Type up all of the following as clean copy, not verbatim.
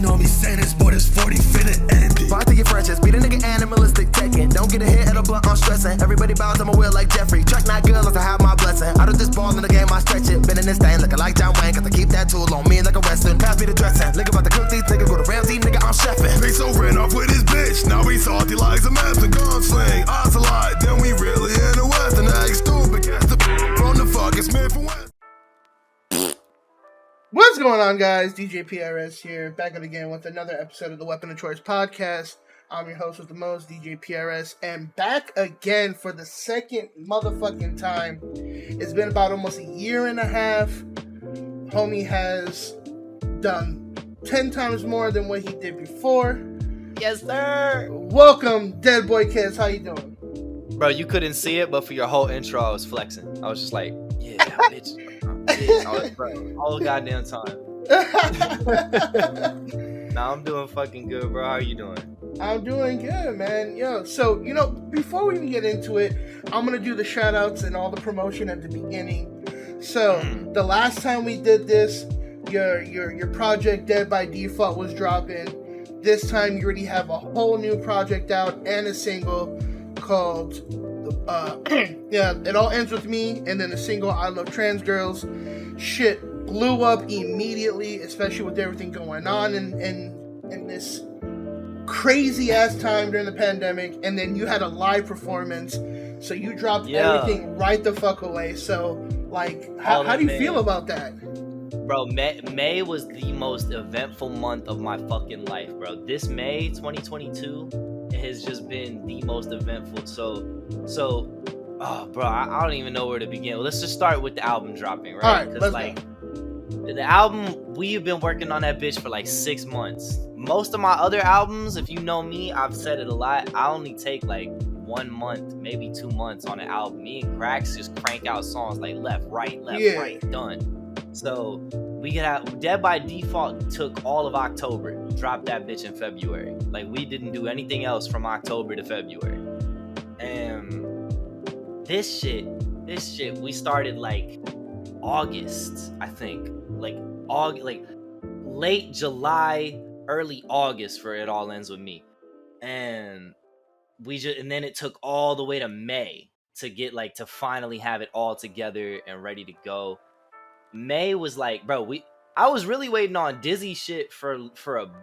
know me saying this, boy, this 40 finna end it. Fight to your friendships, beat a nigga animalistic Tekken. Don't get a hit at a blunt, I'm stressing. Everybody bows on my wheel like Jeffrey. Track not good unless I have my blessing. Out of this ball in the game, I stretch it. Been in this thing looking like John Wayne, cause I keep that tool on me like a wrestling. Pass me the dressing. Nigga about to cook these, nigga go to Ramsey, nigga, I'm chefing. Peso ran off with his bitch, now we salty like some maps and gunsling. Odds a lot, then we really in the West. And I ain't stupid, cast the from the fucking Smith and West. What's going on, guys? DJ PRS here, back again with another episode of the Weapon of Choice podcast. I'm your host with the most, DJ PRS, and back again for the second motherfucking time. It's been about almost a year and a half. Homie has done 10 times more than what he did before. Yes, sir. Welcome, Deadboii kids. How you doing? Bro, you couldn't see it, but for your whole intro, I was flexing. I was just like, yeah, bitch. Yeah, I was, bro, all goddamn time. Nah, I'm doing fucking good, bro. How are you doing? I'm doing good, man. Yo, so, before we even get into it, I'm going to do the shout-outs and all the promotion at the beginning. So, the last time we did this, your project Dead by Default was dropping. This time, you already have a whole new project out and a single called, It All Ends With Me, and then the single, I Love Trans Girls. Shit blew up immediately, especially with everything going on in this crazy ass time during the pandemic, and then you had a live performance, so you dropped everything right the fuck away. So, like, how do you feel about that? Bro, May was the most eventful month of my fucking life, bro. This May 2022 has just been the most eventful. So, bro, I don't even know where to begin. Let's just start with the album dropping, right? All right, Because, like, the album, we've been working on that bitch for like 6 months. Most of my other albums, if you know me, I've said it a lot, I only take like 1 month, maybe 2 months on an album. Me and Cracks just crank out songs like left, right, done. So we could have Dead by Default took all of October, dropped that bitch in February. Like, we didn't do anything else from October to February. And this shit, we started like August, I think. Like late July, early August for It All Ends With Me. And then it took all the way to May to get to finally have it all together and ready to go. May was like, bro, I was really waiting on Dizzy shit for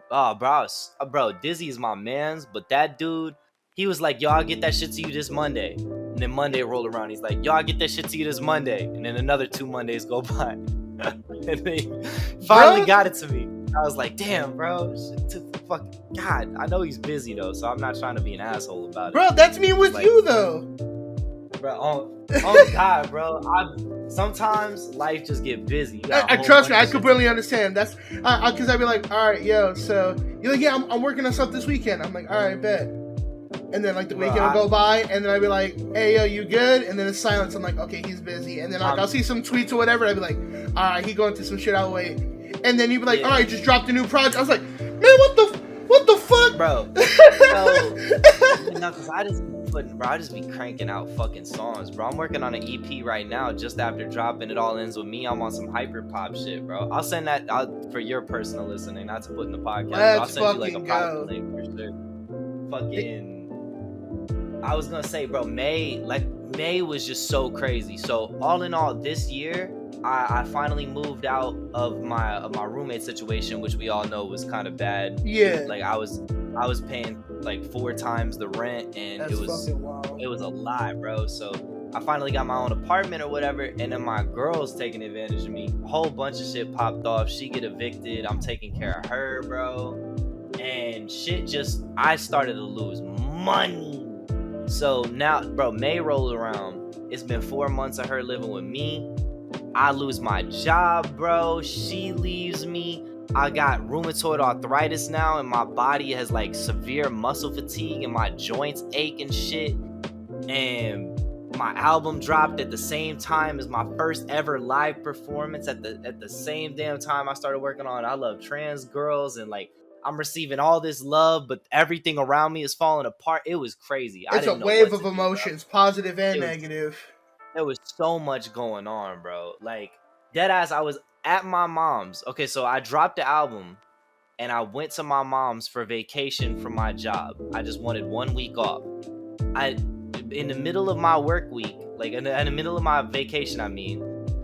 bro, Dizzy is my man's, but that dude, he was like, yo, I'll get that shit to you this Monday. And then Monday rolled around, he's like, yo, I'll get that shit to you this Monday. And then another 2 Mondays go by. And they finally got it to me. I was like, damn, bro, fucking God. I know he's busy though, so I'm not trying to be an asshole about it. Bro, that's me with you though. Bro, oh God, bro. Sometimes life just get busy. Trust me, I completely understand. That's because I'd be like, all right, yo, so you're like, yeah, I'm working on stuff this weekend. I'm like, all right, bet. And then the weekend will go by, and then I'd be like, hey, yo, you good? And then it's silence. I'm like, okay, he's busy. And then I'll see some tweets or whatever. I'd be like, all right, he going through some shit. I'll wait. And then you'd be like, all right, just dropped a new project. I was like, man, what the fuck, bro? No, because I just be cranking out fucking songs, bro. I'm working on an EP right now. Just after dropping It All Ends With Me, I'm on some hyper pop shit, bro. I'll send that out for your personal listening, not to put in the podcast. I'll send you a private link for sure. Fucking. I was gonna say, bro, May was just so crazy. So all in all, this year, I finally moved out of my roommate situation, which we all know was kind of bad. Yeah. Like I was paying like 4 times the rent, and That's it was a lot, bro. So I finally got my own apartment or whatever, and then my girl's taking advantage of me. A whole bunch of shit popped off. She get evicted. I'm taking care of her, bro. And shit I started to lose money. So now, bro, May rolled around. It's been 4 months of her living with me. I lose my job, bro. She leaves me. I got rheumatoid arthritis now, and my body has like severe muscle fatigue, and my joints ache and shit. And my album dropped at the same time as my first ever live performance at the same damn time I started working on I Love Trans Girls, and like I'm receiving all this love, but everything around me is falling apart. It was crazy. It's a wave of emotions, positive and negative. There was so much going on, bro. Like, deadass, I was at my mom's. Okay, so I dropped the album, and I went to my mom's for vacation from my job. I just wanted 1 week off. In the middle of my work week, like in the middle of my vacation, I mean,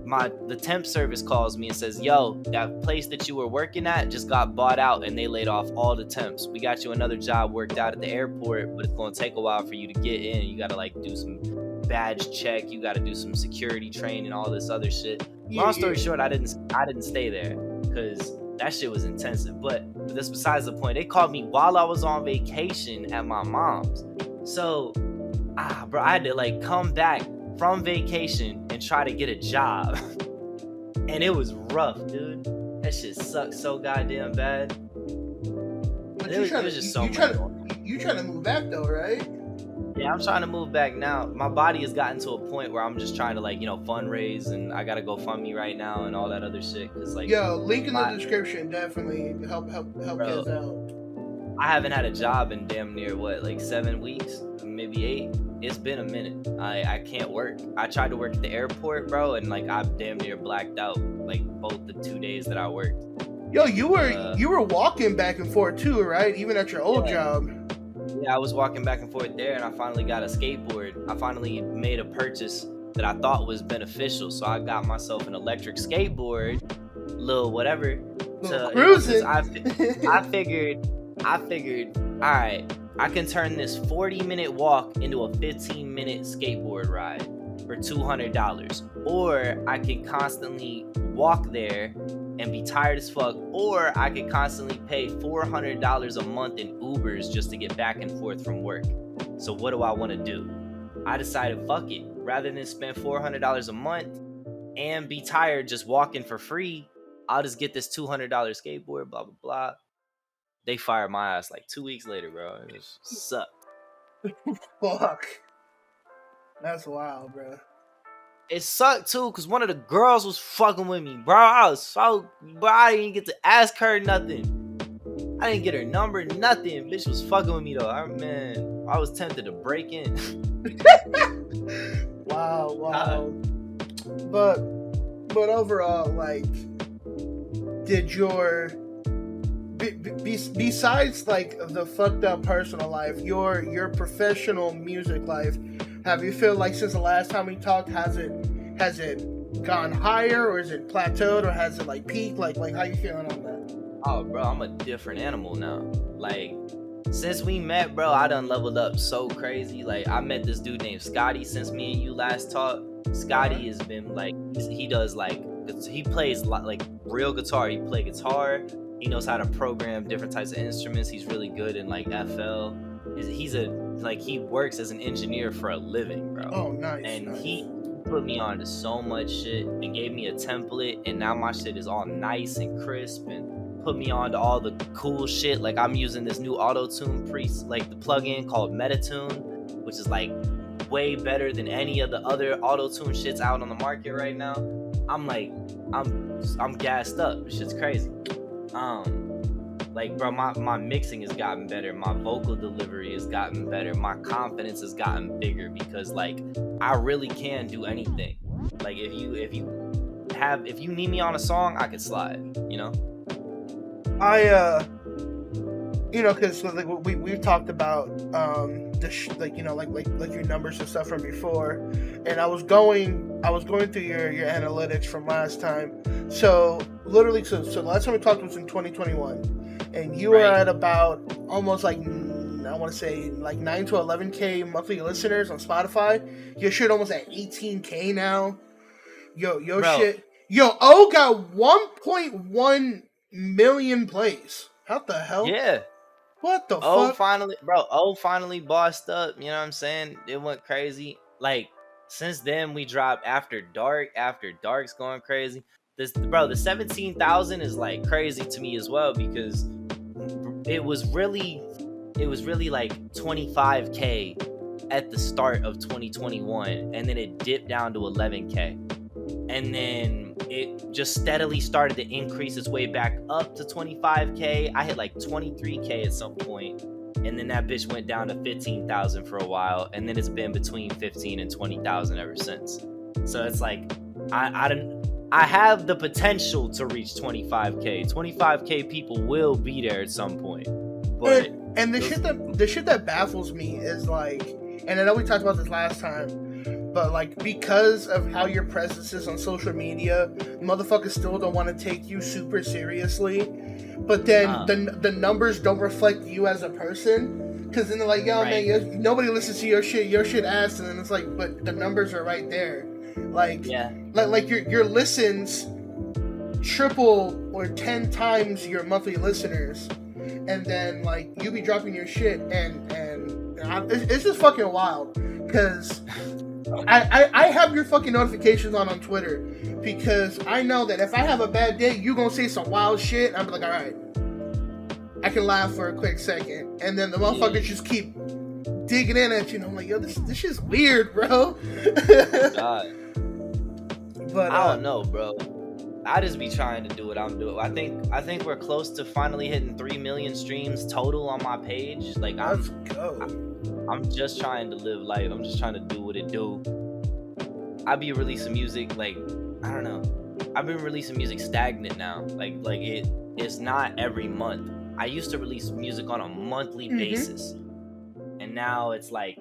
the temp service calls me and says, yo, that place that you were working at just got bought out and they laid off all the temps. We got you another job worked out at the airport, but it's going to take a while for you to get in. You got to like do some badge check. You got to do some security training, all this other shit. Long story short, I didn't stay there because that shit was intensive. But that's besides the point. They called me while I was on vacation at my mom's. So, bro, I had to like come back from vacation and try to get a job. And it was rough, dude. That shit sucked so goddamn bad. But it was just so much. You trying to move back though, right? Yeah, I'm trying to move back now. My body has gotten to a point where I'm just trying to like, fundraise, and I gotta go fund me right now and all that other shit. Cause like, yo, link in the description, definitely help us out. I haven't had a job in damn near 7 weeks, maybe 8. It's been a minute. I can't work. I tried to work at the airport, bro, and like I damn near blacked out like both the 2 days that I worked. Yo, you were walking back and forth too, right? Even at your old job. Yeah, I was walking back and forth there, and I finally got a skateboard. I finally made a purchase that I thought was beneficial, so I got myself an electric skateboard, little whatever. Cruising. I figured, all right, I can turn this 40-minute walk into a 15-minute skateboard ride for $200, or I can constantly walk there and be tired as fuck, or I could constantly pay $400 a month in Ubers just to get back and forth from work. So what do I want to do? I decided, fuck it. Rather than spend $400 a month and be tired just walking for free, I'll just get this $200 skateboard, blah, blah, blah. They fired my ass like 2 weeks later, bro. It just sucked. Fuck. That's wild, bro. It sucked too, cause one of the girls was fucking with me, bro. I didn't get to ask her nothing. I didn't get her number, nothing. Bitch was fucking with me though. I was tempted to break in. Wow. But overall, like, did your besides like the fucked up personal life, your professional music life, have you feel like since the last time we talked, has it gone higher, or is it plateaued, or has it like peaked? Like how you feeling on that? Oh, bro, I'm a different animal now. Like, since we met, bro, I done leveled up so crazy. Like, I met this dude named Scotty since me and you last talked. Scotty has been like, he plays like real guitar. He play guitar. He knows how to program different types of instruments. He's really good in like FL. He works as an engineer for a living, bro. Oh, nice. And he put me on to so much shit and gave me a template, and now my shit is all nice and crisp, and put me on to all the cool shit. Like, I'm using this new auto-tune the plugin called Metatune, which is like way better than any of the other auto-tune shits out on the market right now. I'm gassed up. This shit's crazy. Like, bro, my mixing has gotten better. My vocal delivery has gotten better. My confidence has gotten bigger because, like, I really can do anything. Like, if you need me on a song, I can slide, you know? Because like we've talked about like your numbers and stuff from before, and I was going through your analytics from last time. So literally, so the last time we talked was in 2021, and you were at about almost like, I want to say like 9 to 11K monthly listeners on Spotify. Your shit almost at 18K now. Yo, bro. Shit. Yo, O got 1.1 million plays. How the hell? Yeah. What the fuck? Finally bossed up. You know what I'm saying? It went crazy. Like, since then we dropped After Dark. After Dark's going crazy. The 17,000 is like crazy to me as well, because it was really like 25K at the start of 2021, and then it dipped down to 11K. And then it just steadily started to increase its way back up to 25K. I hit like 23K at some point, and then that bitch went down to 15,000 for a while, and then it's been between 15 and 20,000 ever since. So it's like, I have the potential to reach 25K. 25K people will be there at some point. But and the shit that baffles me is like, and I know we talked about this last time, but like because of how your presence is on social media, motherfuckers still don't want to take you super seriously. But then the numbers don't reflect you as a person, because then they're like, yo, right. Man, nobody listens to your shit ass, and then it's like, but the numbers are right there. Like, yeah. like your listens triple or 10 times your monthly listeners, and then like you be dropping your shit, and it's just fucking wild, because I have your fucking notifications on Twitter, because I know that if I have a bad day, you gonna say some wild shit, and I'm like, all right, I can laugh for a quick second, and then the motherfuckers just keep digging in at you, and I'm like, yo, this shit's weird, bro. God. But I don't know, bro. I just be trying to do what I'm doing. I think we're close to finally hitting 3 million streams total on my page. Like, let's go. I'm just trying to live life. I'm just trying to do what it do. I be releasing music, like, I don't know. I've been releasing music stagnant now. Like it's not every month. I used to release music on a monthly basis. And now it's like,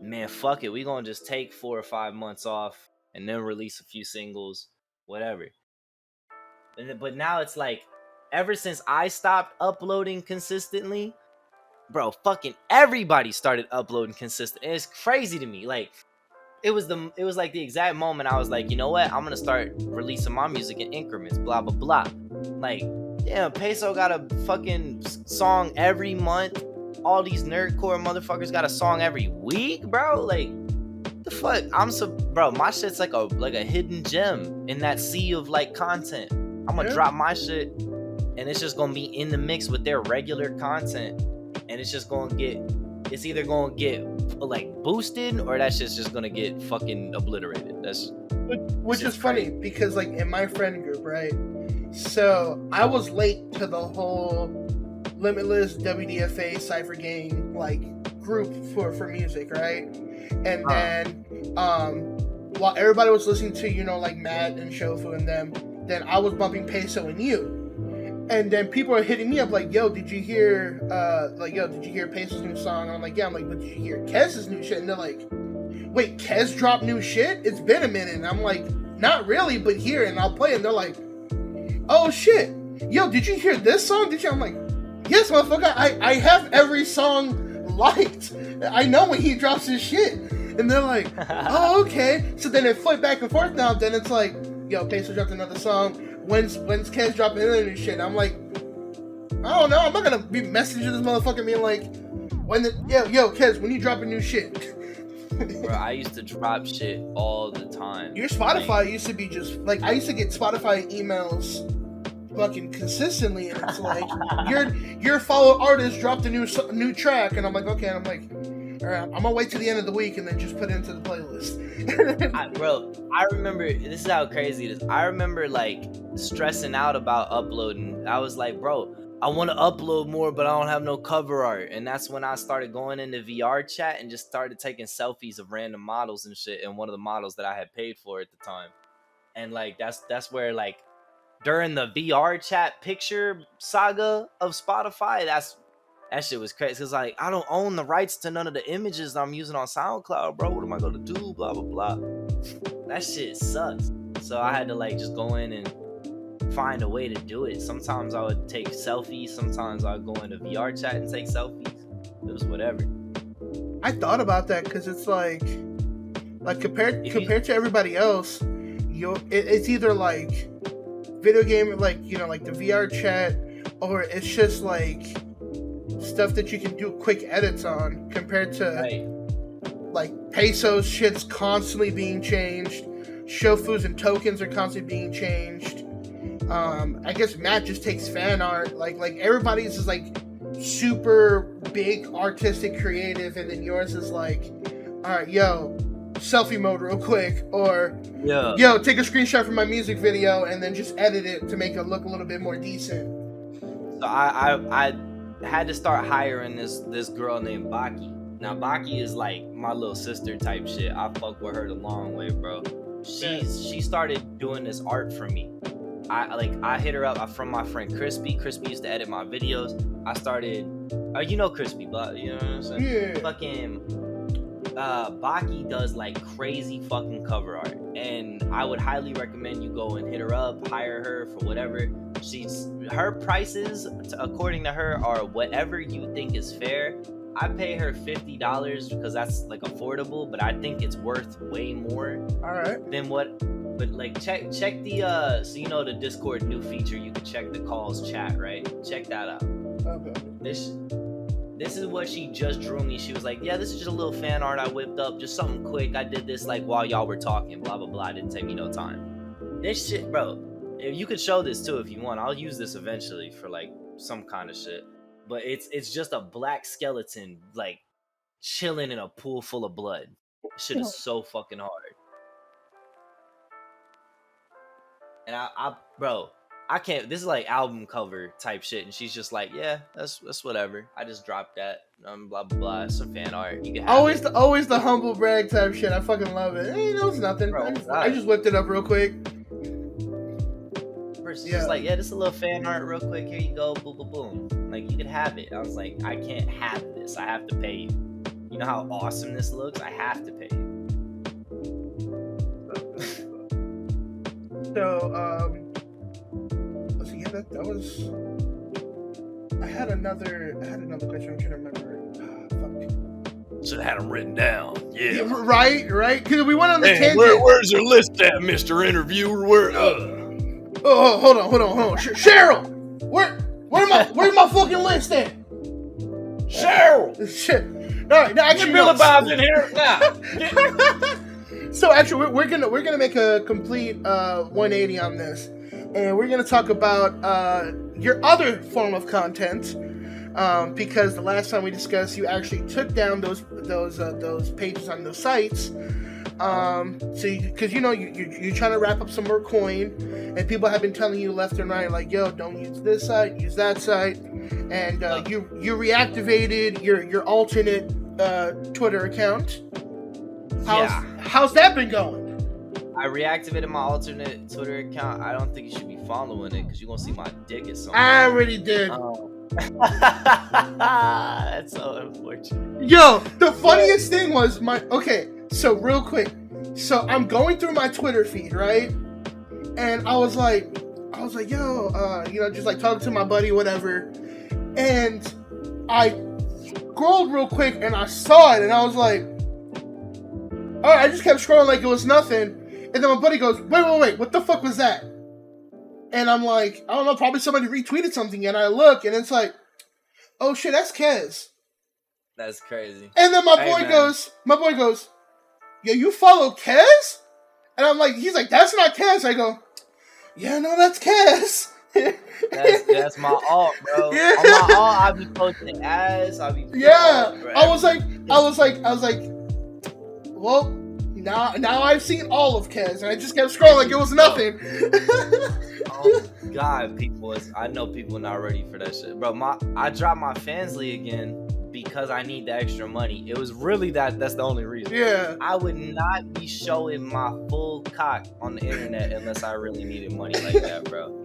man, fuck it. We gonna just take 4 or 5 months off and then release a few singles, whatever. But now it's like, ever since I stopped uploading consistently, bro, fucking everybody started uploading consistently. It's crazy to me. Like, it was like the exact moment I was like, you know what? I'm gonna start releasing my music in increments, blah blah blah. Like, yeah, Peso got a fucking song every month. All these nerdcore motherfuckers got a song every week, bro. Like, the fuck? Bro, my shit's like a hidden gem in that sea of like content. I'm gonna drop my shit, and it's just gonna be in the mix with their regular content, and it's just gonna it's either gonna get like boosted, or that shit's just gonna get fucking obliterated. Which is funny, because like in my friend group, right? So I was late to the whole Limitless WDFA Cypher Gang like group for music, right? And then while everybody was listening to, you know, like Matt and Shofu and them, then I was bumping Peso and you. And then people are hitting me up like, yo, did you hear Peso's new song? And I'm like, yeah. I'm like, but did you hear Kez's new shit? And they're like, wait, Kez dropped new shit? It's been a minute. And I'm like, not really, but here. And I'll play it. And they're like, oh shit, yo, did you hear this song? Did you? I'm like, yes, motherfucker. I have every song liked. I know when he drops his shit. And they're like, oh, okay. So then it flipped back and forth now. Then it's like, yo, Peso dropped another song. When's Kez dropping another new shit? I'm like, I don't know. I'm not gonna be messaging this motherfucker being like, yo, Kez, when you dropping new shit? Bro, I used to drop shit all the time. Your Spotify used to be just like, I used to get Spotify emails fucking consistently, and it's like, your followed artist dropped a new track, and I'm like, okay, and I'm like, all right, I'm gonna wait till the end of the week and then just put it into the playlist. I remember, this is how crazy it is. I remember like stressing out about uploading. I was like, bro, I want to upload more, but I don't have no cover art. And that's when I started going into VR chat and just started taking selfies of random models and shit. And one of the models that I had paid for at the time. And like, that's where like, during the VR chat picture saga of Spotify, that shit was crazy. Cause like, I don't own the rights to none of the images I'm using on SoundCloud, bro. What am I gonna do? Blah blah blah. That shit sucks. So I had to like just go in and find a way to do it. Sometimes I would take selfies. Sometimes I would go into VR chat and take selfies. It was whatever. I thought about that, because it's like compared to everybody else, it's either like video game, like, you know, like the VR chat, or it's just like stuff that you can do quick edits on, compared to like Peso's shit's constantly being changed, Shofu's and tokens are constantly being changed. I guess Matt just takes fan art, like everybody's is like super big artistic creative, and then yours is like, all right, yo, selfie mode real quick, or yo, take a screenshot from my music video and then just edit it to make it look a little bit more decent. So I had to start hiring this girl named Baki. Now Baki is like my little sister type shit. I fuck with her the long way, bro. She started doing this art for me. I hit her up from my friend Crispy. Crispy used to edit my videos. I started, you know Crispy, but you know what I'm saying? Yeah. Fucking Baki does like crazy fucking cover art, and I would highly recommend you go and hit her up, hire her for whatever. Her prices, according to her, are whatever you think is fair. I pay her $50 because that's like affordable, but I think it's worth way more. All right. Than what. But like check the so you know the Discord new feature, you can check the calls chat, right? Check that out. Okay. This is what she just drew me. She was like, yeah, this is just a little fan art I whipped up, just something quick. I did this like while y'all were talking, blah blah blah. It didn't take me no time. This shit, bro. If you could show this too if you want, I'll use this eventually for like some kind of shit. But it's just a black skeleton like chilling in a pool full of blood. Shit is so fucking hard. And I can't. This is like album cover type shit, and she's just like, yeah, that's whatever. I just dropped that. Blah blah blah. It's some fan art. You can have always the humble brag type shit. I fucking love it. Hey, it's nothing. Bro, I just whipped it up real quick. She's just like, yeah, this is a little fan art real quick. Here you go. Boom boom boom. Like you can have it. I was like, I can't have this. I have to pay you. You know how awesome this looks? I have to pay you. So, so yeah, that was. I had another question. I'm trying to remember. Fuck. Should have had them written down. Yeah. Right. Because we went on the tangent. Where's your list at, Mr. Interviewer? Where? Oh, hold on. Cheryl, where's my fucking list at? Cheryl. Shit. All right, now actually, Billy Bob's in here now. So actually, we're gonna make a complete 180 on this, and we're gonna talk about your other form of content, because the last time we discussed, you actually took down those pages on those sites, because you're trying to wrap up some more coin, and people have been telling you left and right like, yo, don't use this site, use that site, and you reactivated your alternate Twitter account. How's that been going? I reactivated my alternate Twitter account. I don't think you should be following it because you're gonna see my dick at some point. I already did. That's so unfortunate. Yo, the funniest thing was so real quick. So I'm going through my Twitter feed, right? And I was like, yo, just like talking to my buddy, whatever. And I scrolled real quick and I saw it and I was like, all right, I just kept scrolling like it was nothing. And then my buddy goes, wait, what the fuck was that? And I'm like, I don't know, probably somebody retweeted something. And I look, and it's like, oh shit, that's Kez. That's crazy. And then my boy goes, yo, you follow Kez? And I'm like, he's like, that's not Kez. I go, yeah, no, that's Kez. That's my alt, bro. Yeah. On my alt, I be posting ads. I be I was like, well, now I've seen all of Kez, and I just kept scrolling like it was nothing. Oh God, I know people not ready for that shit, bro. I dropped my Fansly again because I need the extra money. It was really that's the only reason. Yeah. I would not be showing my full cock on the internet unless I really needed money like that, bro.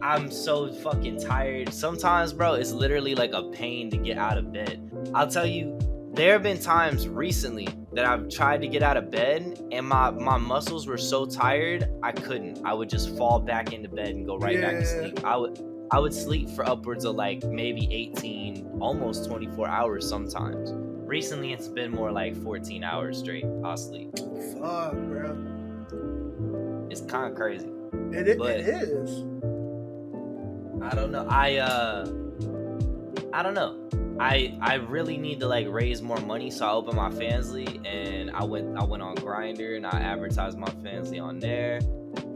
I'm so fucking tired. Sometimes, bro, it's literally like a pain to get out of bed. I'll tell you, there have been times recently that I've tried to get out of bed and my muscles were so tired I couldn't. I would just fall back into bed and go right back to sleep. I would sleep for upwards of like maybe 18, almost 24 hours sometimes. Recently it's been more like 14 hours straight I'll sleep. Fuck, bro. It's kind of crazy. It is. I don't know. I don't know. I really need to like raise more money, so I opened my Fansly and I went on Grindr and I advertised my Fansly on there,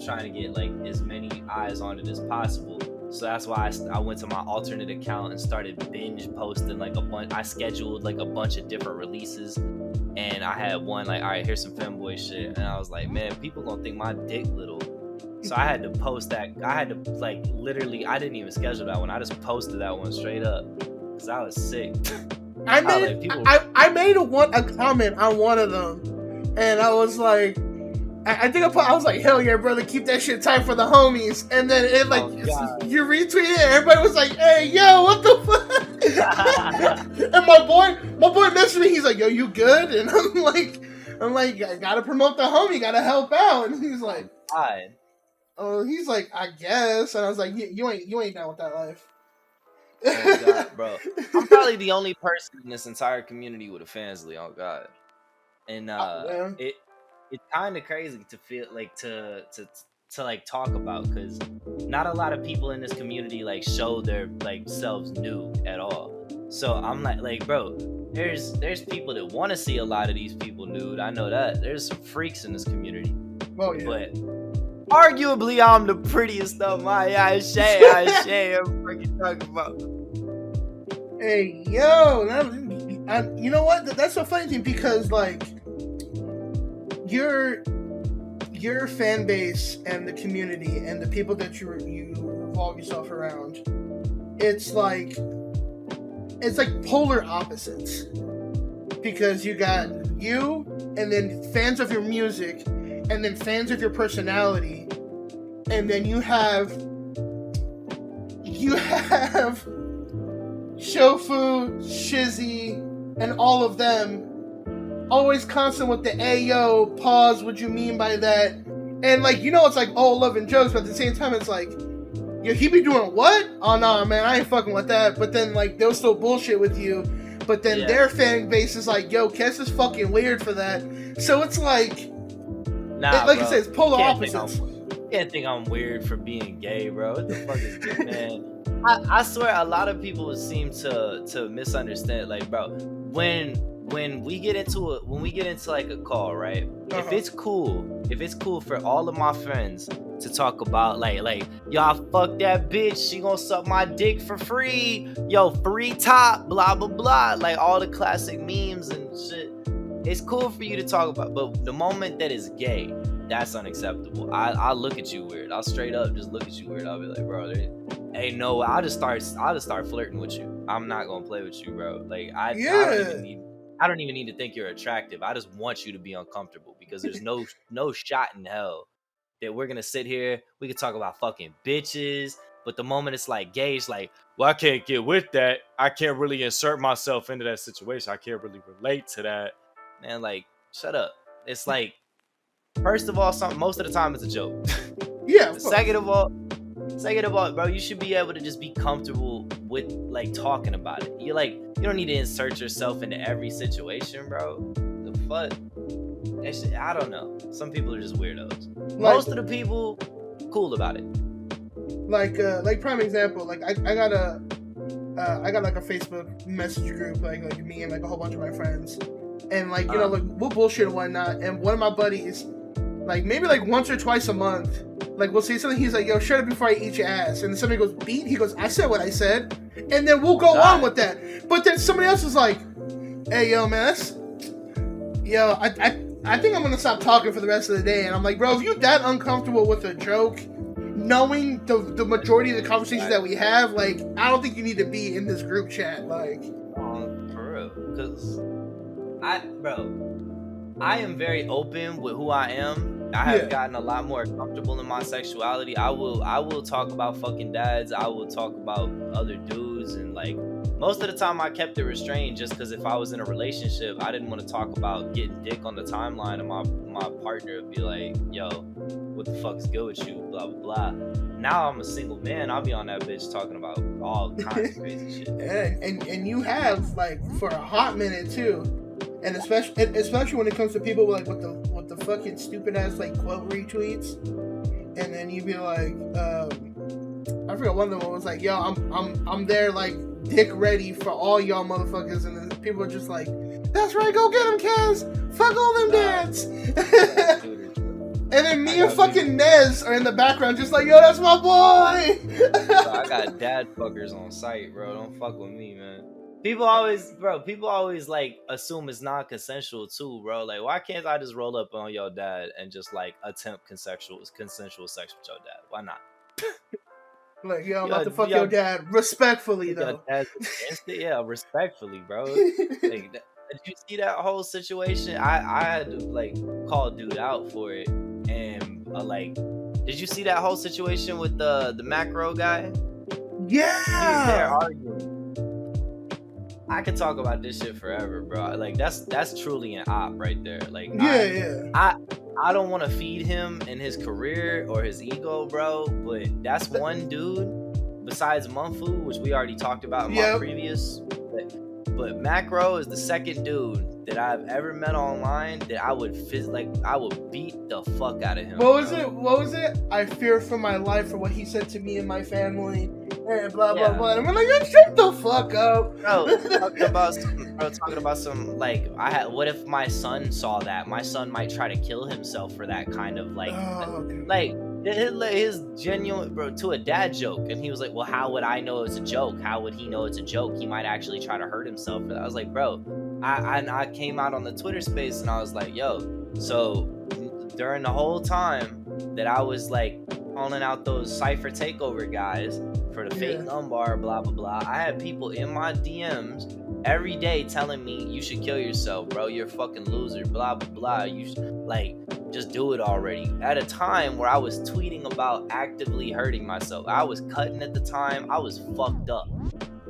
trying to get like as many eyes on it as possible. So that's why I went to my alternate account and started binge posting like a bunch. I scheduled like a bunch of different releases, and I had one like, all right, here's some femboy shit, and I was like, man, people gonna think my dick little. So I had to post that. I had to like literally, I didn't even schedule that one. I just posted that one straight up. Cause I was sick. I made a comment on one of them, and I was like, I think I was like, hell yeah, brother, keep that shit tight for the homies. And then it like you retweeted it, and everybody was like, hey, yo, what the fuck? And my boy messaged me. He's like, yo, you good? And I'm like, I gotta promote the homie, gotta help out. And he's like, he's like, I guess. And I was like, you ain't down with that life. Oh God, bro, I'm probably the only person in this entire community with a fansly. Oh God, and it's kind of crazy to feel like to like talk about, because not a lot of people in this community like show their like selves nude at all. So I'm like bro, there's people that want to see a lot of these people nude. I know that there's some freaks in this community. Oh yeah. But arguably I'm the prettiest of my I say I'm freaking talking about. Hey yo, you know what? That's a funny thing, because like your fan base and the community and the people that you revolve yourself around, it's like polar opposites, because you got you, and then fans of your music, and then fans of your personality, and then you have Shofu, Shizzy, and all of them always constant with the ayo, pause, what you mean by that? And like, it's like all love and jokes, but at the same time it's like, yo, he be doing what? Oh no, man, I ain't fucking with that. But then like they'll still bullshit with you. But then their fan base is like, yo, Kes is fucking weird for that. So it's like, like I said, it's polar opposites. You can't think I'm weird for being gay, bro. What the fuck is this, man? I swear a lot of people seem to misunderstand. Like, bro, when we get into like a call, right? If it's cool for all of my friends to talk about like y'all fuck that bitch, she gonna suck my dick for free, yo, free top, blah blah blah, like all the classic memes and shit. It's cool for you to talk about, but the moment that is gay, that's unacceptable. I'll look at you weird. I'll straight up just look at you weird. I'll be like, bro, ain't no. I'll just start flirting with you. I'm not gonna play with you, bro. Like I don't even need to think you're attractive. I just want you to be uncomfortable, because there's no shot in hell that we're gonna sit here. We can talk about fucking bitches, but the moment it's like gay, it's like, well, I can't get with that. I can't really insert myself into that situation. I can't really relate to that. Man, like, shut up. It's like, first of all, most of the time it's a joke. Yeah. Second of all, bro, you should be able to just be comfortable with like talking about it. You don't need to insert yourself into every situation, bro. The fuck? I don't know. Some people are just weirdos. Most of the people, cool about it. Like prime example, like I got like a Facebook message group, like me and like a whole bunch of my friends, and like like we'll bullshit and whatnot. And one of my buddies, like maybe like once or twice a month, like we'll say something. He's like, "Yo, shut up before I eat your ass." And then somebody goes, "Beat?" He goes, "I said what I said," and then we'll go on with that. But then somebody else is like, "Hey, yo, man, I think I'm gonna stop talking for the rest of the day." And I'm like, bro, if you're that uncomfortable with a joke, knowing the majority of the conversations that we have, like, I don't think you need to be in this group chat, like. For real, because I am very open with who I am. I have gotten a lot more comfortable in my sexuality. I will talk about fucking dads. I will talk about other dudes, and like most of the time I kept it restrained, just because if I was in a relationship, I didn't want to talk about getting dick on the timeline, and my partner would be like, yo, what the fuck is good with you, blah blah blah. Now I'm a single man, I'll be on that bitch talking about all kinds of crazy shit. And you have, like, for a hot minute too. And especially when it comes to people with the fucking stupid ass like quote retweets, and then you'd be like, I forgot one of them was like, yo, I'm there like dick ready for all y'all motherfuckers, and then people are just like, that's right, go get him, Kaz, fuck all them dads. And then me and fucking Nez are in the background just like, yo, that's my boy. Bro, I got dad fuckers on site, bro. Don't fuck with me, man. People always like assume it's non-consensual too, bro. Like, why can't I just roll up on your dad and just like attempt consensual sex with your dad? Why not? Like, yo, I'm about to fuck your dad respectfully, though. Yeah, respectfully, bro. Like, Did you see that whole situation? I had to like call dude out for it, and like, did you see that whole situation with the macro guy? He was there Yeah. arguing. I could talk about this shit forever, bro. Like that's truly an op right there. Like Yeah. I don't want to feed him in his career or his ego, bro. But that's one dude besides Munfu, which we already talked about in my Yep. previous. But Macro is the second dude that I've ever met online that I would I would beat the fuck out of him. What was bro. it? What was it? I fear for my life for what he said to me and my family, and blah blah Yeah. blah. And I'm like, shut the fuck up, Bro, talking about some like what if my son saw that? My son might try to kill himself for that kind of like Oh, okay. like his genuine, bro, to a dad joke. And he was like, well, how would I know it's a joke? How would he know it's a joke? He might actually try to hurt himself. I was like, bro, I came out on the Twitter space and I was like, yo, so during the whole time that I was like calling out those Cypher Takeover guys for the fake number, blah blah blah, I had people in my DMs every day telling me, you should kill yourself, bro, you're a fucking loser, blah blah blah, you should, like, just do it already. At a time where I was tweeting about actively hurting myself, I was cutting at the time, I was fucked up,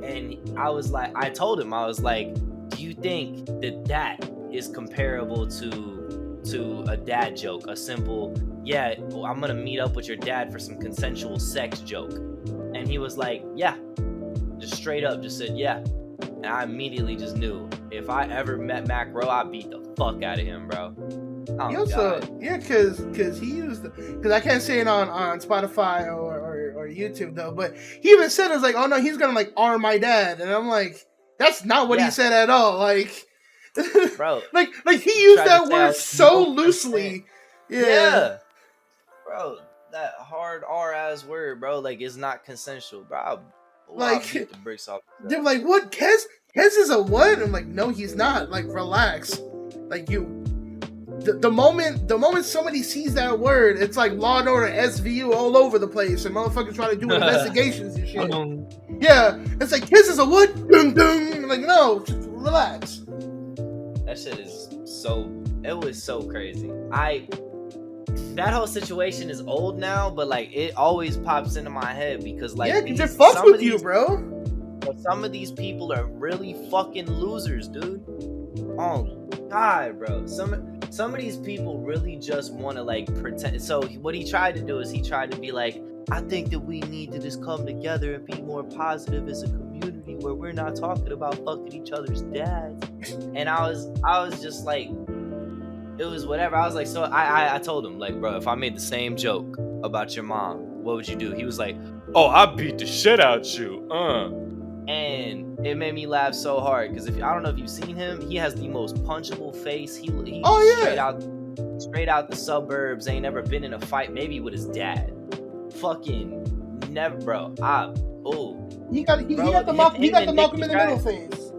and I was like, I told him, I was like, do you think that is comparable to a dad joke, a simple, yeah, I'm gonna meet up with your dad for some consensual sex joke? And he was like, yeah, just straight up just said yeah. And I immediately just knew if I ever met Macro, I'd beat the fuck out of him, bro. Oh, He also, God. yeah, because he used, because I can't say it on Spotify or YouTube though, but he even said, it's like, oh no, he's gonna like arm my dad, and I'm like, that's not what he said at all, like, bro, like he used tried that to say I word was so 100%. loosely, Yeah, bro, that hard R ass word, bro, like, it's not consensual, bro. I'll Like, beat the bricks off. they're like, what, Kez is a what? I'm like, no, he's not, like, relax, like, the moment somebody sees that word, it's like Law and Order SVU all over the place, and motherfuckers try to do investigations and shit. Yeah, it's like, Kiss is a what? Dun, dun. Like, no, just relax. That shit is so, it was so crazy. That whole situation is old now, but like it always pops into my head because like, yeah, because it fucks with you, bro. Some of these people are really fucking losers, dude. Oh God, bro. Some of these people really just want to like pretend. So what he tried to do is he tried to be like, I think that we need to just come together and be more positive as a community where we're not talking about fucking each other's dads. And I was just like, it was whatever. I was like, so I told him, like, bro, if I made the same joke about your mom, what would you do? He was like, oh, I beat the shit out you. And it made me laugh so hard because I don't know if you've seen him, he has the most punchable face. He straight out the suburbs, ain't never been in a fight, maybe with his dad. Fucking never, bro. He got the Malcolm in the Middle face.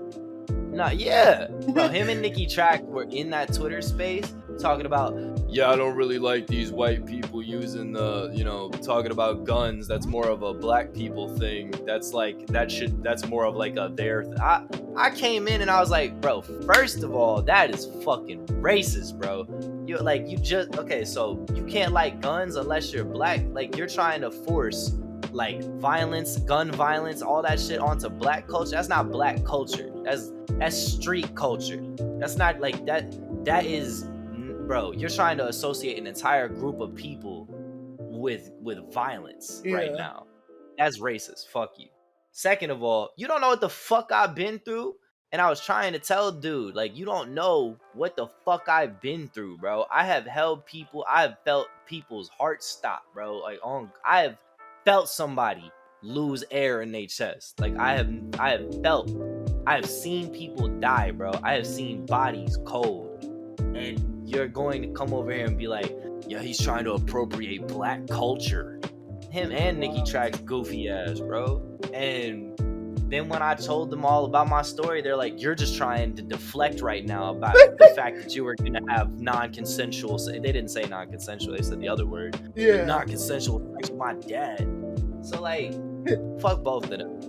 Nah, yeah. Bro, him and Nicki Track were in that Twitter space talking about, yeah, I don't really like these white people using talking about guns. That's more of a black people thing. That's like, that's more of like a their I came in and I was like, bro, first of all, that is fucking racist, bro. So you can't like guns unless you're black. Like, you're trying to force like violence, gun violence, all that shit onto black culture. That's not black culture. That's street culture. That's not like that is, bro, you're trying to associate an entire group of people with violence right now. That's racist. Fuck you. Second of all, you don't know what the fuck I've been through. And I was trying to tell dude, like, you don't know what the fuck I've been through, bro. I have held people, I have felt people's hearts stop, bro. Like, I have felt somebody lose air in their chest. Like, I have seen people die, bro. I have seen bodies cold. And you're going to come over here and be like, yeah, he's trying to appropriate black culture. Him and Nicki Track's goofy ass, bro. And then when I told them all about my story, they're like, you're just trying to deflect right now about the fact that you were going to have non-consensual. They didn't say non-consensual. They said the other word. Yeah. Non-consensual sex with my dad. So, like, fuck both of them.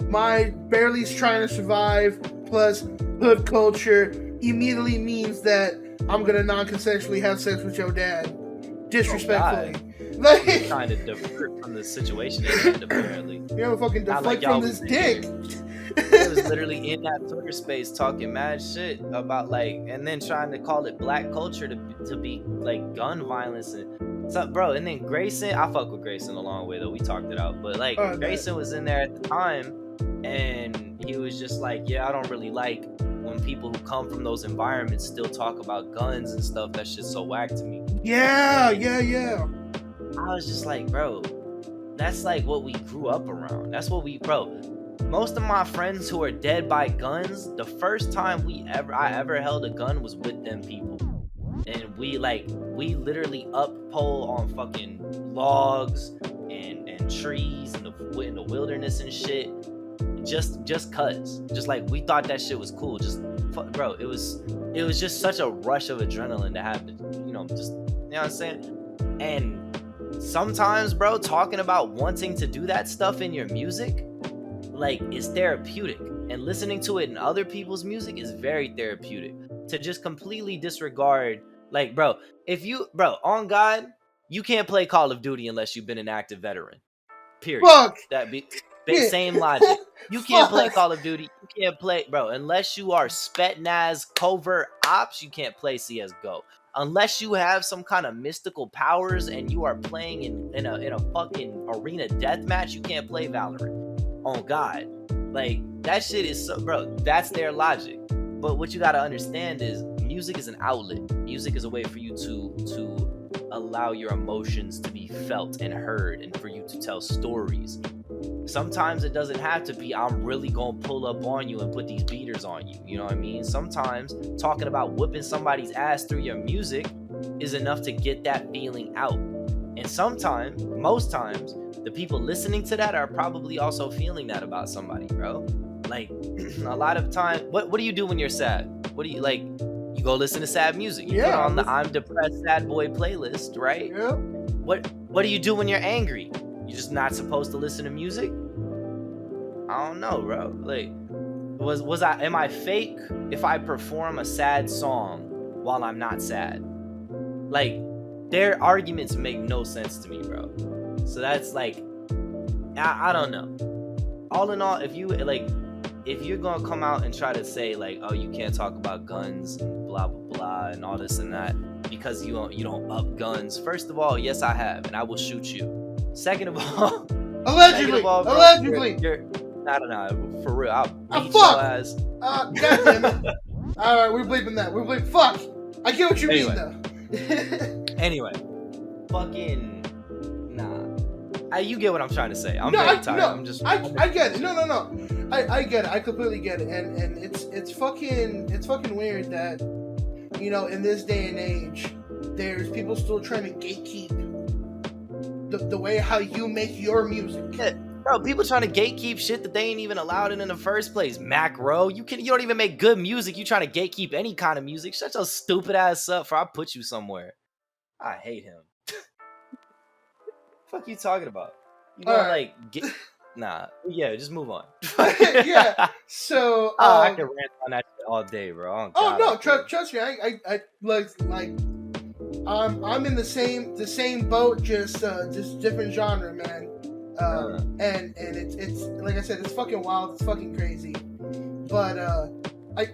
my barely's trying to survive plus hood culture immediately means that I'm gonna non-consensually have sex with your dad, disrespectfully. Like, trying to divert from the situation, apparently. You're fucking deflect from this dick. I was literally in that Twitter space talking mad shit about like, and then trying to call it black culture to be like gun violence and stuff, bro. And then Grayson, I fuck with Grayson a long way though. We talked it out, but like Grayson was in there at the time, and he was just like, yeah, I don't really like when people who come from those environments still talk about guns and stuff. That shit's so whack to me. Yeah. I was just like, bro, that's like what we grew up around. That's what bro. Most of my friends who are dead by guns, the first time I ever held a gun was with them people. And we literally up pole on fucking logs and trees in the wilderness and shit. Just cuz. Just like we thought that shit was cool. Bro, it was just such a rush of adrenaline to have to, you know what I'm saying? And sometimes, bro, talking about wanting to do that stuff in your music, like, is therapeutic, and listening to it in other people's music is very therapeutic. To just completely disregard, like, bro, on God, you can't play Call of Duty unless you've been an active veteran. Period. Fuck. Same logic. You can't play Call of Duty. You can't play, bro, unless you are Spetsnaz covert ops. You can't play CS:GO. Unless you have some kind of mystical powers and you are playing in a fucking arena deathmatch, you can't play Valorant. On God, like, that shit is so, bro, that's their logic. But what you gotta understand is music is an outlet. Music is a way for you to allow your emotions to be felt and heard, and for you to tell stories. Sometimes it doesn't have to be, I'm really gonna pull up on you and put these beaters on you. You know what I mean? Sometimes talking about whipping somebody's ass through your music is enough to get that feeling out. And sometimes, most times, the people listening to that are probably also feeling that about somebody, bro. Like, a lot of time, what do you do when you're sad? What do you, like, you go listen to sad music. You put on the I'm Depressed Sad Boy playlist, right? Yeah. What do you do when you're angry? You're just not supposed to listen to music? I don't know, bro. Like, am I fake if I perform a sad song while I'm not sad? Like, their arguments make no sense to me, bro. So that's like, I don't know. All in all, if you're gonna come out and try to say like, oh, you can't talk about guns and blah blah blah and all this and that because you don't up guns. First of all, yes, I have, and I will shoot you. Second of all, allegedly, bro, allegedly. I don't know, for real. I'll beat fuck. your ass. Goddamn it. All right, we're bleeping that. We're bleeping. Fuck. I get what you mean though. Anyway, fucking nah. You get what I'm trying to say. I'm very tired. I get it. No. I get it. I completely get it. And it's fucking weird that, you know, in this day and age, there's people still trying to gatekeep the way how you make your music. Yeah. Bro, people trying to gatekeep shit that they ain't even allowed in the first place. Macro, you don't even make good music. You trying to gatekeep any kind of music. Shut your stupid ass up, for I'll put you somewhere. I hate him. Fuck you talking about? You know, like, nah. Yeah, just move on. Yeah. So I can rant on that shit all day, bro. Trust me. I like I'm in the same boat, just different genre, man. And it's like I said, it's fucking wild. It's fucking crazy. But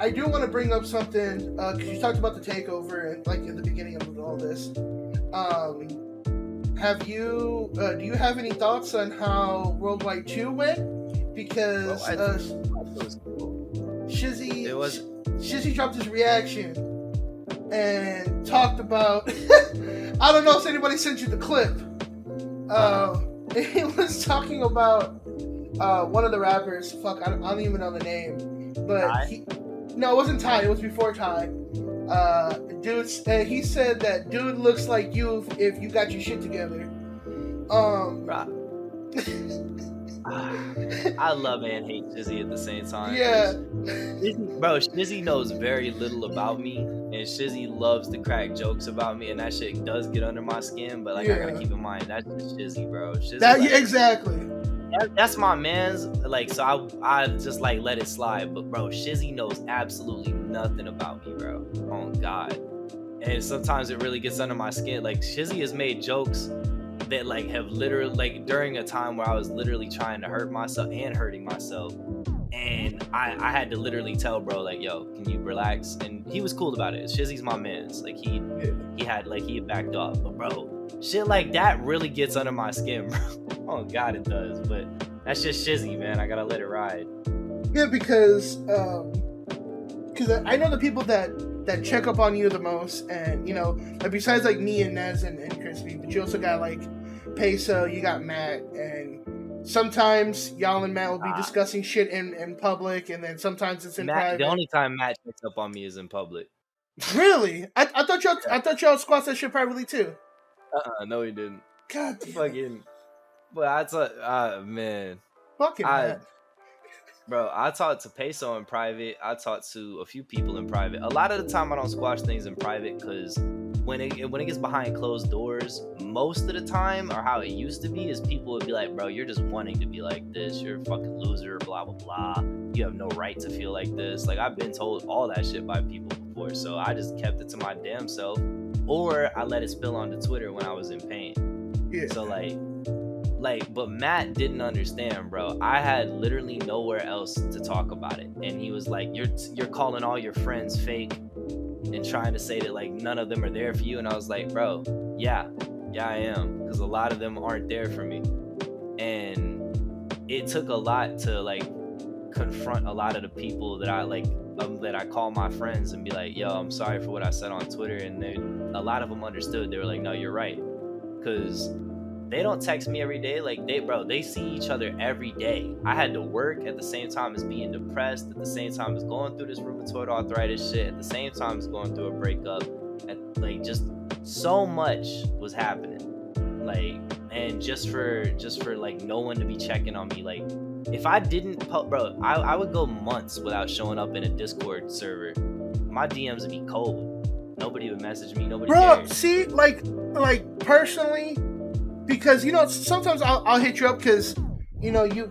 I do want to bring up something because you talked about the takeover and like in the beginning of all this. Do you have any thoughts on how Worldwide 2 went? Because Shizzy dropped his reaction and talked about I don't know if anybody sent you the clip. He was talking about one of the rappers. Fuck, I don't even know the name. But no, it wasn't Ty. It was before Ty. He said that dude looks like you if you got your shit together. I love and hate Shizzy at the same time. Yeah. Bro, Shizzy knows very little about me, and Shizzy loves to crack jokes about me, and that shit does get under my skin, but like I gotta keep in mind, that's just Shizzy, bro. Shizzy, exactly. That's my man's. Like, so I just like let it slide. But bro, Shizzy knows absolutely nothing about me, bro. Oh God. And sometimes it really gets under my skin. Like, Shizzy has made jokes that like have literally, like, during a time where I was literally trying to hurt myself and hurting myself, and I had to literally tell bro, like, yo, can you relax? And he was cool about it. Shizzy's my man's. Like, he had backed off. But bro, shit like that really gets under my skin, bro. Oh God, it does. But that's just Shizzy, man. I gotta let it ride. Yeah, because I know the people that check up on you the most, and you know, like, besides like me and Nez and Crispy, but you also got like Peso, you got Matt, and sometimes y'all and Matt will be discussing shit in public, and then sometimes it's in private. The only time Matt checks up on me is in public. Really? I thought y'all squats that shit privately too. No, he didn't. God damn. Fucking. But I thought, man. Fucking Matt. Bro, I talk to Peso in private. I talk to a few people in private. A lot of the time, I don't squash things in private because when it gets behind closed doors, most of the time, or how it used to be, is people would be like, bro, you're just wanting to be like this. You're a fucking loser, blah, blah, blah. You have no right to feel like this. Like, I've been told all that shit by people before, so I just kept it to my damn self. Or I let it spill onto Twitter when I was in pain. Yeah. So, but Matt didn't understand, bro. I had literally nowhere else to talk about it, and he was like, "You're calling all your friends fake and trying to say that like none of them are there for you." And I was like, "Bro, yeah, I am, because a lot of them aren't there for me." And it took a lot to like confront a lot of the people that I call my friends and be like, "Yo, I'm sorry for what I said on Twitter." And a lot of them understood. They were like, "No, you're right," because they don't text me every day. Like, they see each other every day. I had to work at the same time as being depressed, at the same time as going through this rheumatoid arthritis shit, at the same time as going through a breakup. Like, just so much was happening. Like, and just for like no one to be checking on me. Like, if I didn't, bro, I would go months without showing up in a Discord server. My DMs would be cold. Nobody would message me. Nobody cared. See, like personally, because, you know, sometimes I'll hit you up because, you know, you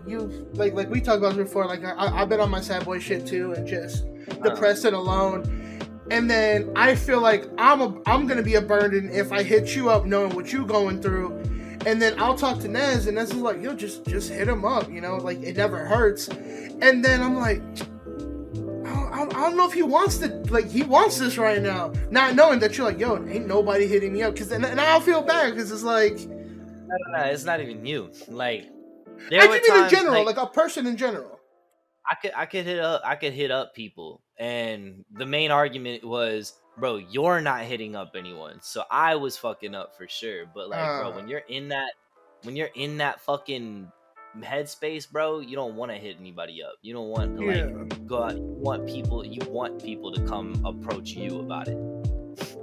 like we talked about before, like I've been on my sad boy shit too, and just depressed and alone, and then I feel like I'm gonna be a burden if I hit you up knowing what you going through, and then I'll talk to Nez, and Nez is like, yo, just hit him up, you know, like, it never hurts, and then I'm like, I don't know if he wants this right now, not knowing that you're like, yo, ain't nobody hitting me up, because then I'll feel bad because it's like. No, it's not even you. Like, I mean in general, like a person in general. I could hit up people, and the main argument was, bro, you're not hitting up anyone, so I was fucking up for sure. But like, bro, when you're in that fucking headspace, bro, you don't want to hit anybody up. You don't want to go out. You want people to come approach you about it.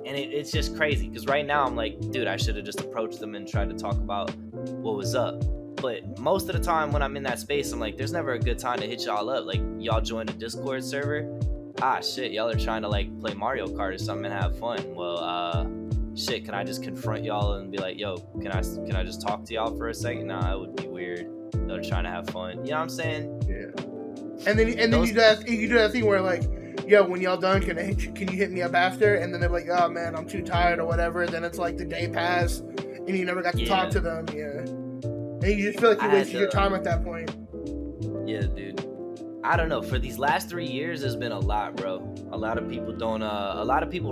And it's just crazy because right now I'm like, dude, I should have just approached them and tried to talk about what was up. But most of the time when I'm in that space, I'm like, there's never a good time to hit y'all up. Like, y'all join a Discord server. Shit, y'all are trying to like play Mario Kart or something and have fun. Well, shit, can I just confront y'all and be like, yo, can I just talk to y'all for a second? Nah, it would be weird. Y'all are trying to have fun. You know what I'm saying? Yeah. And then you do that thing where like, yo, when y'all done, can you hit me up after? And then they're like, oh man, I'm too tired or whatever. Then it's like the day passed and you never got to talk to them. Yeah. And you just feel like you wasted your time at that point. Yeah, dude. I don't know. For these last 3 years, there's been a lot, bro. A lot of people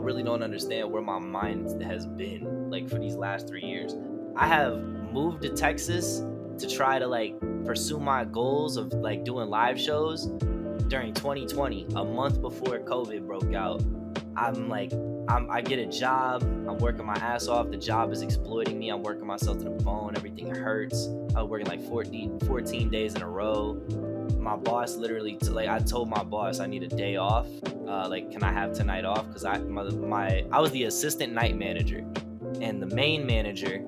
really don't understand where my mind has been, like, for these last 3 years. I have moved to Texas to try to like pursue my goals of like doing live shows during 2020, a month before COVID broke out. I get a job, I'm working my ass off, the job is exploiting me, I'm working myself to the bone, everything hurts. I was working like 14 days in a row. My boss literally, I told my boss I need a day off, can I have tonight off? Because I was the assistant night manager, and the main manager,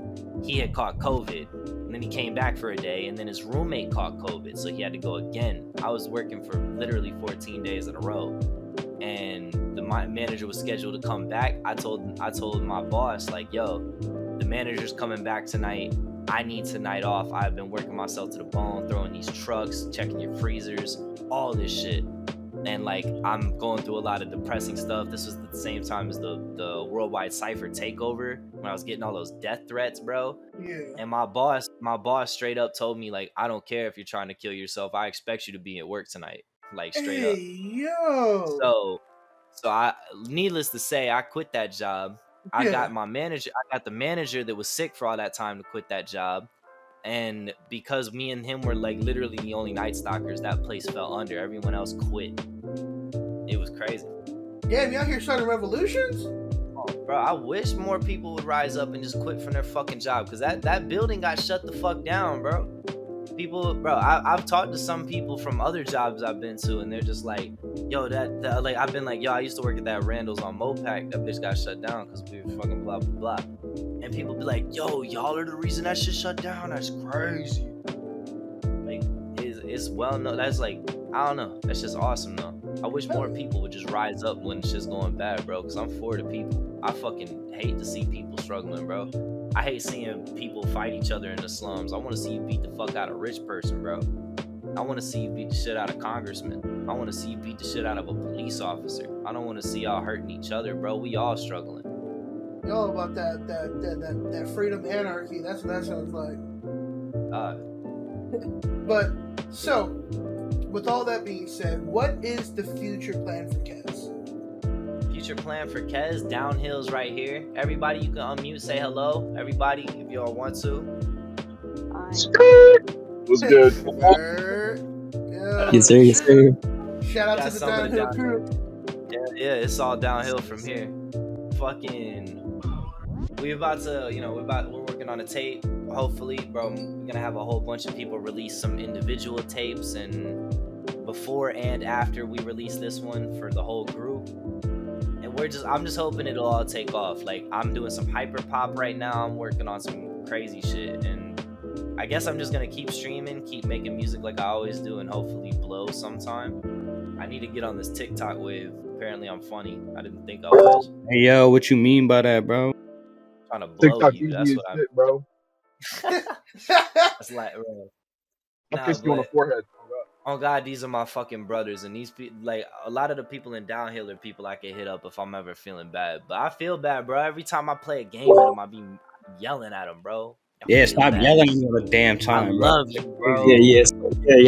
he had caught COVID, and then he came back for a day, and then his roommate caught COVID, so he had to go again. I was working for literally 14 days in a row, and my manager was scheduled to come back. I told my boss, like, yo, the manager's coming back tonight. I need tonight off. I've been working myself to the bone, throwing these trucks, checking your freezers, all this shit. And like I'm going through a lot of depressing stuff. This was at the same time as the worldwide cipher takeover when I was getting all those death threats, bro. Yeah. And my boss straight up told me, like, I don't care if you're trying to kill yourself. I expect you to be at work tonight. Like straight up. Yo. So I, needless to say, I quit that job. I Yeah. got the manager that was sick for all that time to quit that job. And because me and him were like literally the only Night Stalkers, that place fell under. Everyone else quit. It was crazy. Damn, y'all here starting revolutions? Oh, bro, I wish more people would rise up and just quit from their fucking job, because that building got shut the fuck down, bro. People, bro, I've talked to some people from other jobs I've been to, and they're just like, yo, that like, I've been like, yo, I used to work at that Randall's on Mopac. That bitch got shut down because we were fucking blah, blah, blah. And people be like, yo, y'all are the reason that shit shut down. That's crazy. Like, it's well known. That's like, I don't know. That's just awesome, though. I wish more people would just rise up when shit's going bad, bro, because I'm for the people. I fucking hate to see people struggling, bro. I hate seeing people fight each other in the slums. I want to see you beat the fuck out of a rich person, bro. I want to see you beat the shit out of congressmen. I want to see you beat the shit out of a police officer. I don't want to see y'all hurting each other, bro. We all struggling. Yo, about that freedom anarchy. That's what that sounds like. But so, with all that being said, what is the future plan for Kez? Future plan for Kez, downhill's right here. Everybody, you can unmute, say hello. Everybody, if y'all want to. What's good? Yes, sir. Yes, sir. Shout out to the downhill crew. Yeah, it's all downhill from here. Fucking, we're working on a tape. Hopefully, bro, we're gonna have a whole bunch of people release some individual tapes, and before and after we release this one for the whole group. And I'm just hoping it'll all take off. Like, I'm doing some hyper pop right now. I'm working on some crazy shit, and I guess I'm just gonna keep streaming, keep making music like I always do, and hopefully blow sometime. I need to get on this TikTok wave. Apparently I'm funny. I didn't think I was. Hey, yo, what you mean by that, bro? I'm trying to blow TikTok you. easy That's as what shit, bro. That's like, bro. I kissed you on the forehead. Oh God, these are my fucking brothers, and these like a lot of the people in downhill are people I can hit up if I'm ever feeling bad. But I feel bad, bro. Every time I play a game with them, I be yelling at them, bro. Yeah, stop yelling at me all the damn time, I bro. love you, bro. Yeah,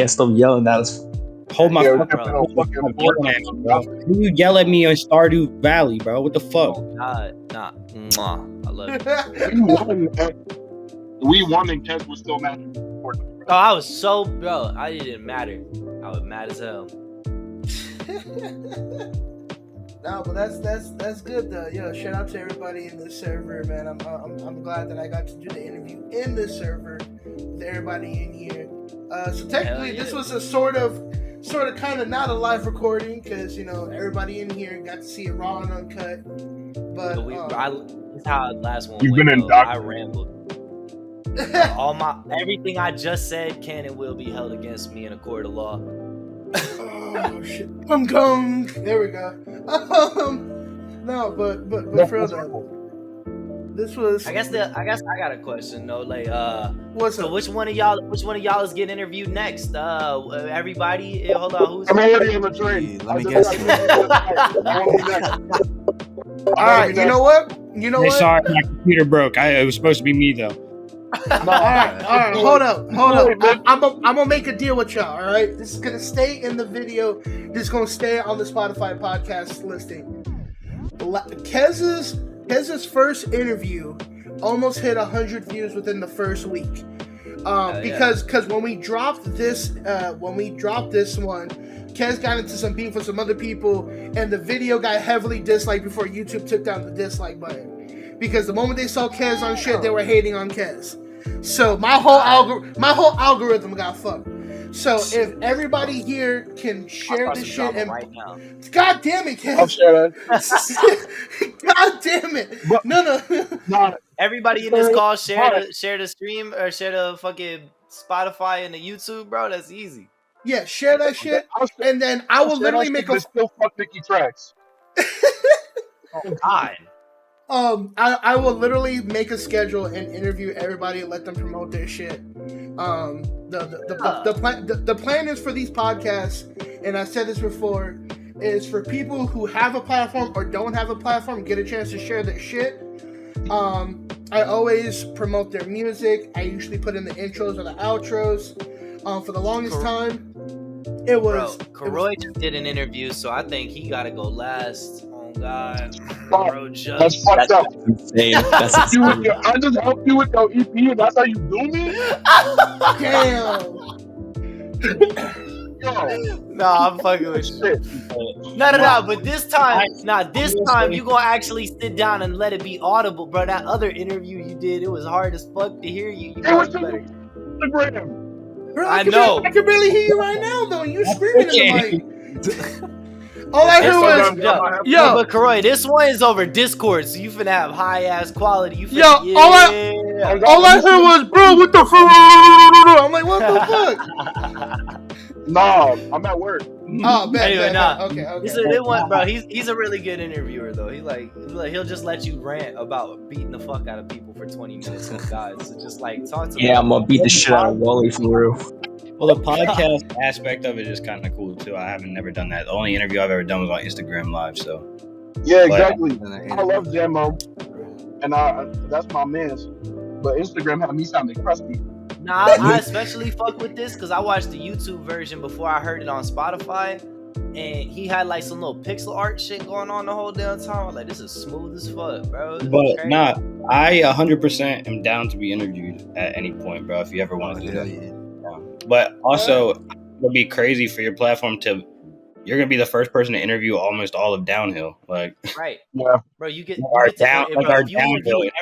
stop yelling at us. Hold my Yeah, fucking bro. yelling at me, bro. You yell at me on Stardew Valley, bro. What the fuck? Oh God, nah. Mwah. I love you. We won and Kez was still mad. Oh, I was so, bro. I didn't matter. I was mad as hell. No, but that's good though. Yo, shout out to everybody in this server, man. I'm glad that I got to do the interview in this server with everybody in here. So technically, this was a sort of kind of not a live recording, because everybody in here got to see it raw and uncut. But that's how the last one You've went, been though. I rambled. Everything I just said can and will be held against me in a court of law. Oh shit! I'm gone. There we go. No, but for real, this was. I guess I got a question though. Like, what's so up? Which one of y'all is getting interviewed next? Everybody, hold on. Who's? I'm already on the train. Let me guess. All right, you know what? Hey, sorry, my computer broke. It was supposed to be me though. All right, hold up. I'm gonna make a deal with y'all. All right, this is gonna stay in the video. This is gonna stay on the Spotify podcast listing. Kez's first interview almost hit 100 views within the first week. Because when we dropped this one, Kez got into some beef with some other people, and the video got heavily disliked before YouTube took down the dislike button. Because the moment they saw Kez on shit, they were hating on Kez. So my whole algorithm got fucked. So if everybody here can share this shit and right now. God damn it, Kez. I'll share that. God damn it. No. Everybody in this call share the stream or share the fucking Spotify and the YouTube, bro. That's easy. Yeah, share that shit, and then I will literally make a. Still fuck Mickey tracks. Oh God. I will literally make a schedule and interview everybody and let them promote their shit. The plan is for these podcasts, and I said this before, is for people who have a platform or don't have a platform get a chance to share their shit. I always promote their music. I usually put in the intros or the outros. For the longest time, it was. Bro, Karoy just did an interview, so I think he gotta go last. Oh God, bro, That's fucked up. Insane. That's insane. I just helped you with your EP, and that's how you do me? Damn. Yo, Nah, I'm fucking with you. shit. No. But this time, you gonna actually sit down and let it be audible, bro. That other interview you did, it was hard as fuck to hear you. You It was know better. Instagram. Bro, I know. I can barely hear you right now, though. And you screaming in the mic. All I heard was, Yo, but Karoy, this one is over Discord, so you finna have high ass quality. You finna, Yo, all I heard was, bro, what the fuck? I'm like, what the fuck? Nah, I'm at work. Oh, bad. Anyway, nah. Okay. Bro, he's a really good interviewer though. He'll just let you rant about beating the fuck out of people for 20 minutes. Oh God, so just like talk to me. Yeah, I'm gonna beat the shit out of Wally for real. Well, the podcast aspect of it is kind of cool too. I haven't never done that. The only interview I've ever done was on Instagram Live. So Yeah, exactly. I love Jamo, and that's my man's. But Instagram had me sounding crusty. Nah, I especially fuck with this because I watched the YouTube version before I heard it on Spotify, and he had like some little pixel art shit going on the whole damn time. I was like, this is smooth as fuck, bro. But nah, I 100% am down to be interviewed at any point, bro. If you ever want to do that. But also, it'll be crazy for your platform you're gonna be the first person to interview almost all of Downhill. Like, right, Yeah. bro. You get Our if you Downhill interview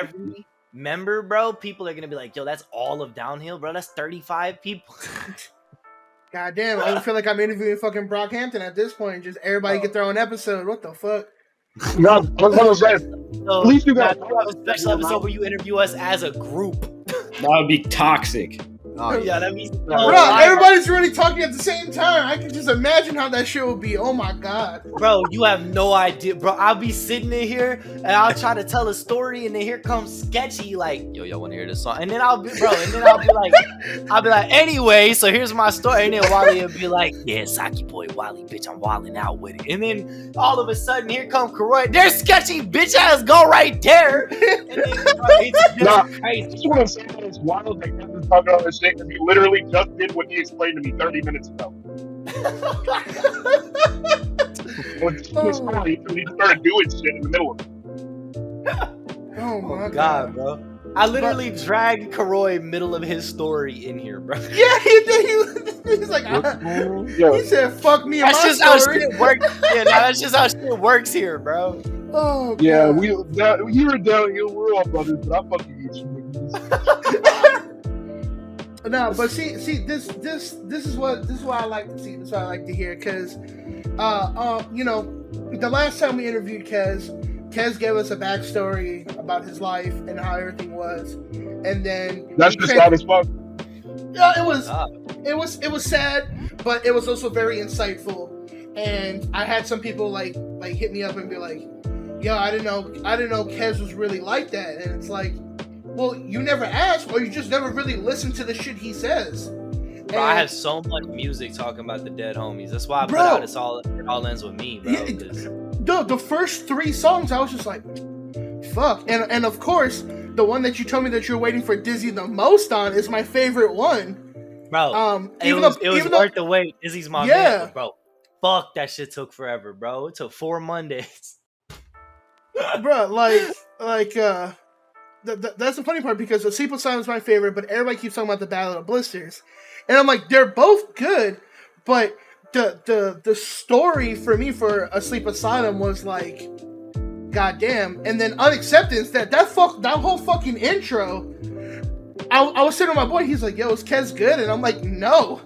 every member, bro. People are gonna be like, yo, that's all of Downhill, bro. That's 35 people. God damn, I feel like I'm interviewing fucking Brockhampton at this point. Just everybody get their own episode. What the fuck? Yeah, I was gonna say, So, at least you got have a special episode where you interview us as a group. that would be toxic. Oh, Yeah, that means Bro, everybody's really talking at the same time. I can just imagine how that shit would be. Oh my God. bro, you have no idea, bro. I'll be sitting in here and I'll try to tell a story, and then here comes Sketchy, like, yo, y'all want to hear this song? And then I'll be like, anyway, so here's my story. And then Wally will be like, yeah, Saki boy, Wally, bitch, I'm wilding out with it. And then all of a sudden, here come Karoy. There's Sketchy, bitch ass, go right there. And then, bro, it's just crazy. Just want to say that it's wild that Kevin's talking all this shit because he literally just did what he explained to me 30 minutes ago. When he started doing shit in the middle of it. Oh my God, bro. I literally dragged Karoy middle of his story in here, bro. Yeah, he did. He's like, he said, fuck me. That's my just how story. shit works. Yeah, that's just how shit works here, bro. Oh, Yeah, God. you were Downhill, we're all brothers, but I fucking hate you niggas. No, but see, this is what I like to see. This is what I like to hear, because, you know, the last time we interviewed Kez gave us a backstory about his life and how everything was, and then That's just sad as fuck. Yeah, it was sad, but it was also very insightful. And I had some people like hit me up and be like, "Yo, I didn't know Kez was really like that." And it's like, well, you never asked, or you just never really listened to the shit he says. Bro, I have so much music talking about the dead homies. That's why I put out it all ends with me, bro. The first 3 songs, I was just like, fuck. And of course, the one that you told me that you're waiting for Dizzy the most on is my favorite one. Bro, it was worth the wait. Dizzy's my man, but bro. Fuck, that shit took forever, bro. It took 4 Mondays. Bro, that's the funny part, because the Sleep Asylum is my favorite, but everybody keeps talking about the Battle of Blisters. And I'm like, they're both good, but the story for me for A Sleep Asylum was like, goddamn. And then Unacceptance, that whole fucking intro, I was sitting with my boy, he's like, yo, is Kez good? And I'm like, no.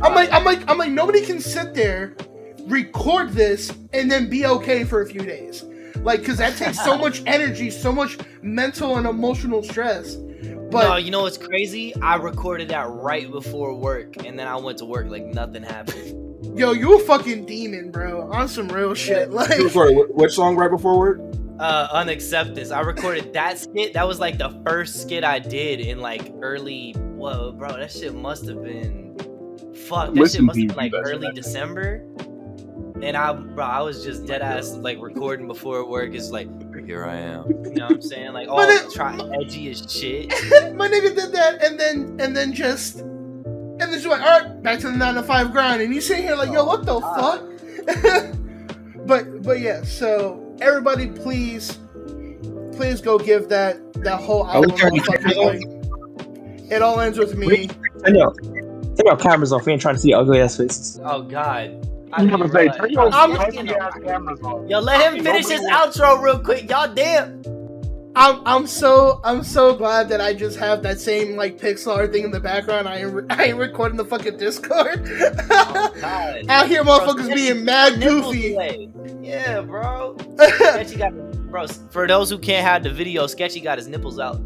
I'm like, nobody can sit there, record this, and then be okay for a few days. Like, because that takes so much energy, so much mental and emotional stress. But no, you know what's crazy? I recorded that right before work, and then I went to work like nothing happened. Yo, you a fucking demon, bro. On some real shit. Like, You recorded which song right before Word? Unacceptance. I recorded that skit. That was like the first skit I did in like early. Whoa, bro, that shit must have been. Fuck, that shit must have been like early December. And I was just dead ass like recording before work. It's like, here I am. You know what I'm saying? Like, all try edgy as shit. my nigga did that, and then just like, all right, back to the 9 to 5 grind, and you sitting here like, yo, what the fuck? but yeah. So everybody, please go give that whole album. It all ends with me. Turn your cameras off. We ain't trying to see ugly ass faces. Oh God. I'm gonna say, turn your cameras on. Yo, let him finish his outro real quick. Y'all damn. I'm so glad that I just have that same like Pixar thing in the background. I ain't recording the fucking Discord. God. Out here, motherfuckers being mad goofy. Yeah, bro. Sketchy got, bro. For those who can't have the video, Sketchy got his nipples out.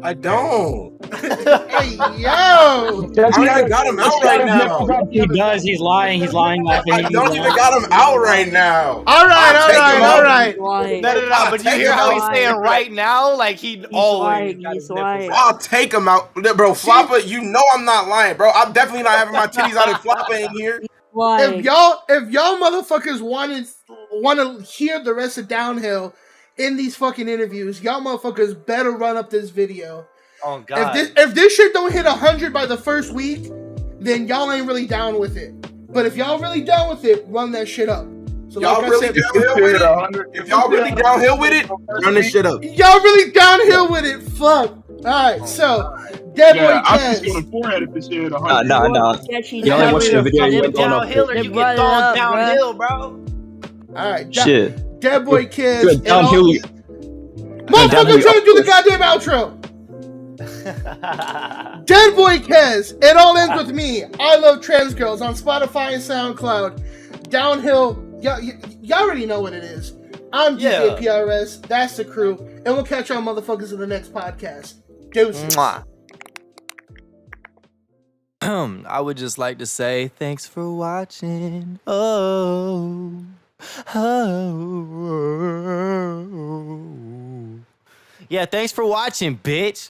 I don't. Hey, yo! I got him out right now. He does. He's lying. He's lying. Laughing. I don't even got him out right now. All right. No. But you hear how he's saying right now? Like he always got his nipples out. I'll take him out, bro. Floppa, you know I'm not lying, bro. I'm definitely not having my titties out if Floppa in here. If y'all motherfuckers want to hear the rest of Downhill in these fucking interviews, y'all motherfuckers better run up this video. Oh God! If this shit don't hit 100 by the first week, then y'all ain't really down with it. But if y'all really down with it, run that shit up. So y'all like really I said, downhill with it? If y'all really downhill with it, run this shit up. Y'all really downhill with it? Fuck. All right, so Deadboii I'm just Kez. gonna forehead if this shit hit 100. No. You only watched the video. You went downhill, or you get thrown downhill, bro. All right, Shit. Deadboii Kez. Good downhill. Motherfucker, trying to do the goddamn outro. Deadboii Kez. It all ends with me. I love trans girls on Spotify and SoundCloud. Downhill. Y'all already know what it is. I'm DJ PRS. That's the crew, and we'll catch y'all motherfuckers in the next podcast. Deuces. I would just like to say thanks for watching. Oh. Yeah, thanks for watching, bitch.